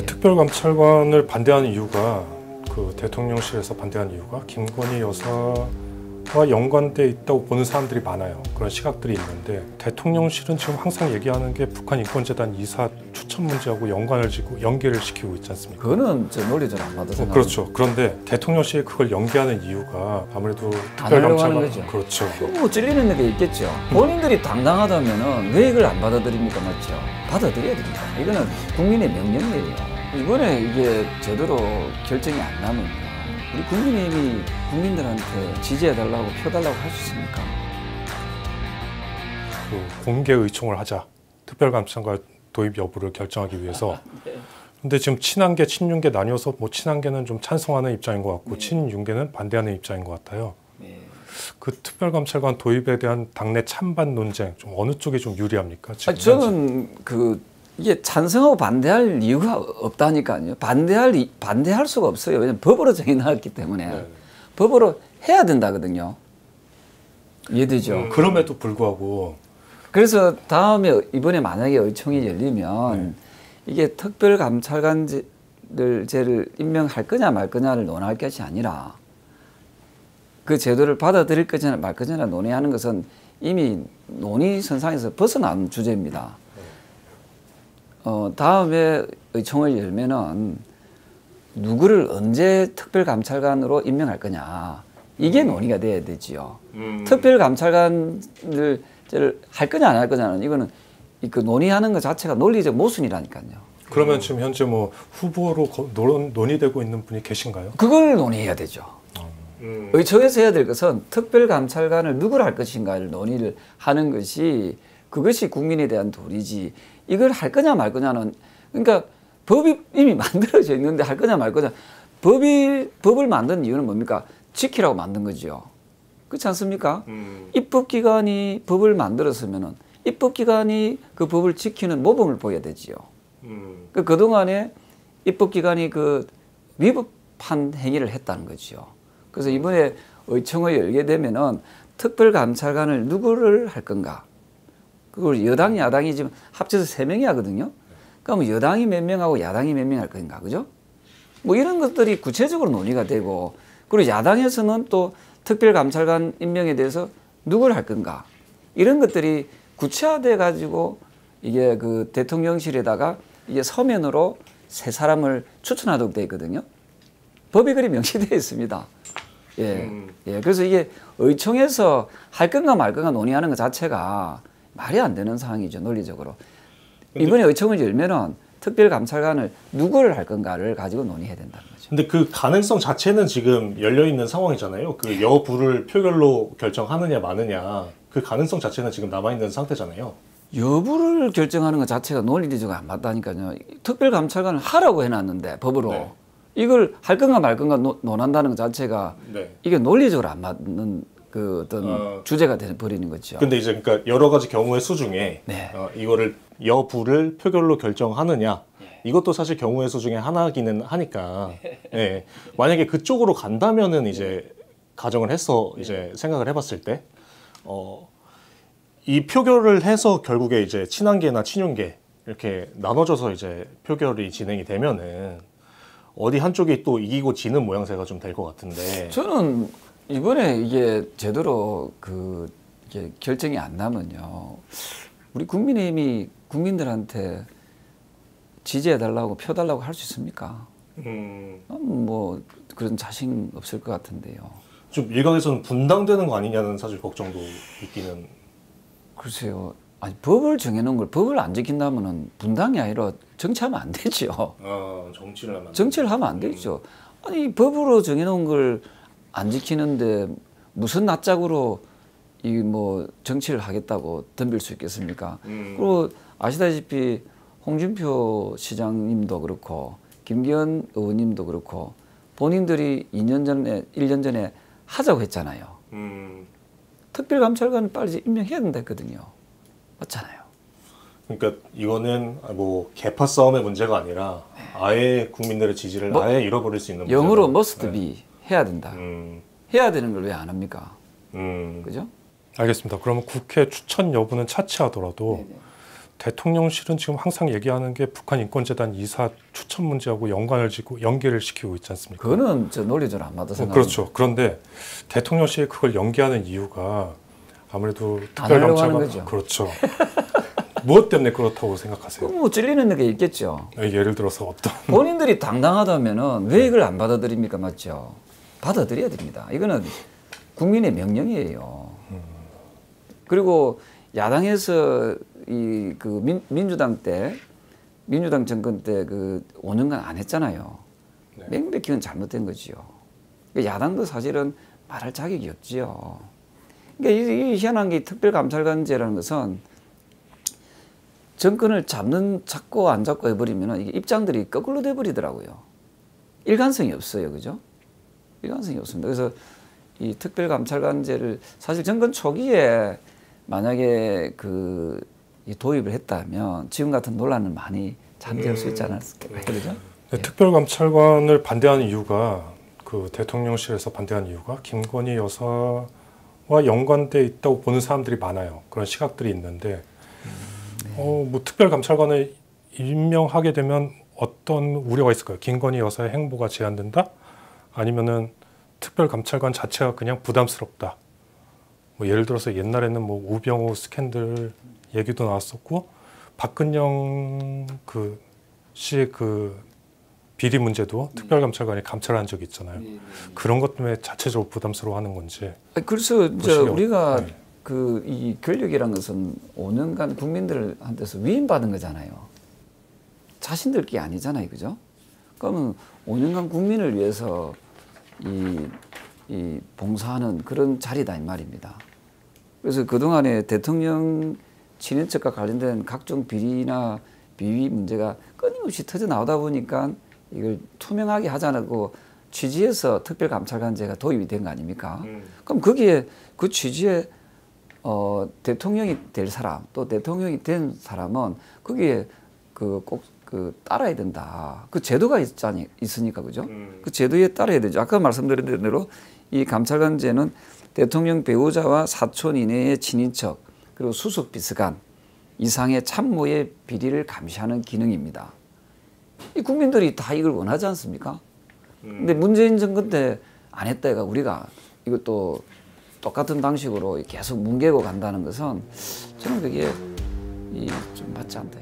특별감찰관을 반대하는 이유가 그 대통령실에서 반대하는 이유가 김건희 여사와 연관돼 있다고 보는 사람들이 많아요. 그런 시각들이 있는데 대통령실은 지금 항상 얘기하는 게 북한 인권재단 이사 추천 문제하고 연관을 짓고 연계를 시키고 있지 않습니까? 그거는 저 논리적으로 안 맞아서 그렇죠. 그런데 대통령실이 그걸 연계하는 이유가 아무래도 특별감찰관 그렇죠. 뭐 찔리는 게 있겠죠. 본인들이 당당하다면은 왜 이걸 안 받아들입니까, 맞죠? 받아들여야 됩니다. 이거는 국민의 명령이에요. 이번에 이게 제대로 결정이 안 나면 우리 국민의힘이 국민들한테 지지해달라고 표달라고 할 수 있습니까? 그 공개 의총을 하자. 특별감찰관 도입 여부를 결정하기 위해서. 근데 지금 친한계, 친윤계 나뉘어서 뭐 친한계는 좀 찬성하는 입장인 것 같고 친윤계는 반대하는 입장인 것 같아요. 그 특별감찰관 도입에 대한 당내 찬반 논쟁 좀 어느 쪽이 좀 유리합니까? 지금 저는 이게 찬성하고 반대할 이유가 없다니까요. 반대할 수가 없어요. 왜냐하면 법으로 정해놨기 때문에 법으로 해야 된다거든요. 이해되죠? 그럼에도 불구하고 그래서 다음에 이번에 만약에 의총이 열리면 이게 특별감찰관제를 임명할 거냐 말 거냐를 논할 것이 아니라 그 제도를 받아들일 거냐 말 거냐 논의하는 것은 이미 논의 선상에서 벗어난 주제입니다. 다음에 의총을 열면은 누구를 언제 특별감찰관으로 임명할 거냐 이게 논의가 돼야 되지요. 특별감찰관을 할 거냐 안 할 거냐는 이거는 그 논의하는 것 자체가 논리적 모순이라니까요. 그러면 지금 현재 뭐 후보로 논의되고 있는 분이 계신가요? 그걸 논의해야 되죠. 의총에서 해야 될 것은 특별감찰관을 누구를 할 것인가를 논의를 하는 것이 그것이 국민에 대한 도리지. 이걸 할 거냐 말 거냐는 그러니까 법이 이미 만들어져 있는데 할 거냐 말 거냐. 법을 만든 이유는 뭡니까? 지키라고 만든 거죠. 그렇지 않습니까? 입법기관이 법을 만들었으면은 입법기관이 그 법을 지키는 모범을 보여야 되지요. 그동안에 입법기관이 그 위법한 행위를 했다는 거죠. 그래서 이번에 의총을 열게 되면은 특별감찰관을 누구를 할 건가? 그걸 여당, 야당이 지금 합쳐서 3명이 하거든요. 그러면 여당이 몇 명하고 야당이 몇 명 할 건가, 그죠? 뭐 이런 것들이 구체적으로 논의가 되고, 그리고 야당에서는 또 특별감찰관 임명에 대해서 누구를 할 건가? 이런 것들이 구체화돼 가지고 이게 그 대통령실에다가 이게 서면으로 3사람을 추천하도록 되어 있거든요. 법이 그리 명시되어 있습니다. 그래서 이게 의총에서 할 건가 말 건가 논의하는 것 자체가 말이 안 되는 상황이죠, 논리적으로. 이번에 의총을 열면은 특별감찰관을 누구를 할 건가를 가지고 논의해야 된다는 거죠. 근데 그 가능성 자체는 지금 열려있는 상황이잖아요. 그 여부를 표결로 결정하느냐 마느냐 그 가능성 자체는 지금 남아있는 상태잖아요. 여부를 결정하는 것 자체가 논리적으로 안 맞다니까요. 특별감찰관을 하라고 해놨는데 법으로 이걸 할 건가 말 건가 논한다는 것 자체가 이게 논리적으로 안 맞는 그 어떤 주제가 되버리는 거죠. 근데 이제 그러니까 여러 가지 경우의 수 중에 이거를 여부를 표결로 결정하느냐 이것도 사실 경우의 수 중에 하나기는 하니까 만약에 그쪽으로 간다면은 이제 가정을 해서 이제 생각을 해봤을 때 이 표결을 해서 결국에 이제 친한계나 친윤계 이렇게 나눠져서 이제 표결이 진행이 되면은 어디 한쪽이 또 이기고 지는 모양새가 좀 될 것 같은데 저는 이번에 이게 제대로 이게 결정이 안 나면요 우리 국민의힘이 국민들한테 지지해달라고 표달라고 할 수 있습니까? 뭐 그런 자신 없을 것 같은데요. 좀 일각에서는 분당되는 거 아니냐는 사실 걱정도 있기는. 글쎄요. 아니 법을 정해놓은 걸 법을 안 지킨다면은 분당이 아니라 정치하면 안 되죠. 정치를 하면 안 되죠. 아니 법으로 정해놓은 걸 안 지키는데 무슨 낯짝으로 이 뭐 정치를 하겠다고 덤빌 수 있겠습니까? 그리고 아시다시피 홍준표 시장님도 그렇고 김기현 의원님도 그렇고 본인들이 2년 전에 1년 전에 하자고 했잖아요. 특별감찰관을 빨리 임명해야 된다 했거든요. 맞잖아요. 그러니까 이거는 뭐 개파 싸움의 문제가 아니라 아예 국민들의 지지를 아예 잃어버릴 수 있는 문제다. 영어로 must be 해야 된다. 해야 되는 걸 왜 안 합니까? 그죠? 알겠습니다. 그러면 국회 추천 여부는 차치하더라도 대통령실은 지금 항상 얘기하는 게 북한 인권재단 이사 추천 문제하고 연계를 시키고 있지 않습니까? 그거는 저 논리적으로 안 맞아 생각합니다. 그렇죠. 그런데 대통령실이 그걸 연계하는 이유가 아무래도 안 하려고 하는 특별감찰관 거죠. 그렇죠. 무엇 때문에 그렇다고 생각하세요? 뭐 찔리는 게 있겠죠. 예를 들어서 어떤 본인들이 당당하다면은 왜 이걸 안 받아들입니까? 맞죠? 받아들여야 됩니다. 이거는 국민의 명령이에요. 그리고 야당에서 이 그 민주당 정권 때 그 5년간 안 했잖아요. 네. 명백히 그건 잘못된 거지요. 야당도 사실은 말할 자격이 없지요. 그러니까 이 희한한 게 특별감찰관제라는 것은 정권을 잡고 안 잡고 해버리면 이게 입장들이 거꾸로 돼버리더라고요. 일관성이 없어요. 그죠? 일관성이 없습니다. 그래서 이 특별감찰관제를 사실 정권 초기에 만약에 이 도입을 했다면 지금 같은 논란을 많이 잠재울 수 있지 않았을까요? 그죠? 네, 특별감찰관을 반대하는 이유가 그 대통령실에서 반대하는 이유가 김건희 여사와 연관돼 있다고 보는 사람들이 많아요. 그런 시각들이 있는데 뭐 특별감찰관을 임명하게 되면 어떤 우려가 있을까요? 김건희 여사의 행보가 제한된다? 아니면은 특별감찰관 자체가 그냥 부담스럽다. 뭐 예를 들어서 옛날에는 뭐 우병우 스캔들 얘기도 나왔었고 박근영 씨의 비리 문제도 특별감찰관이 감찰한 적이 있잖아요. 그런 것 때문에 자체적으로 부담스러워하는 건지. 그래서 이제 우리가 네. 이 권력이란 것은 5년간 국민들한테서 위임받은 거잖아요. 자신들 게 아니잖아요, 그죠? 그러면 5년간 국민을 위해서 이 봉사하는 그런 자리다 이 말입니다. 그래서 그동안에 대통령 친인척과 관련된 각종 비리나 비위 문제가 끊임없이 터져 나오다 보니까 이걸 투명하게 하자고 취지에서 특별감찰관제가 도입이 된 거 아닙니까? 그럼 거기에 그 취지에 대통령이 될 사람 또 대통령이 된 사람은 거기에 꼭 따라야 된다. 그 제도가 있으니까 그죠? 그 제도에 따라야 되죠. 아까 말씀드린 대로 이 감찰관제는 대통령 배우자와 사촌 이내의 친인척 그리고 수석 비서관 이상의 참모의 비리를 감시하는 기능입니다. 이 국민들이 다 이걸 원하지 않습니까? 근데 문재인 정권 때 안 했다 해가 우리가 이것도 똑같은 방식으로 계속 뭉개고 간다는 것은 저는 그게 좀 맞지 않다.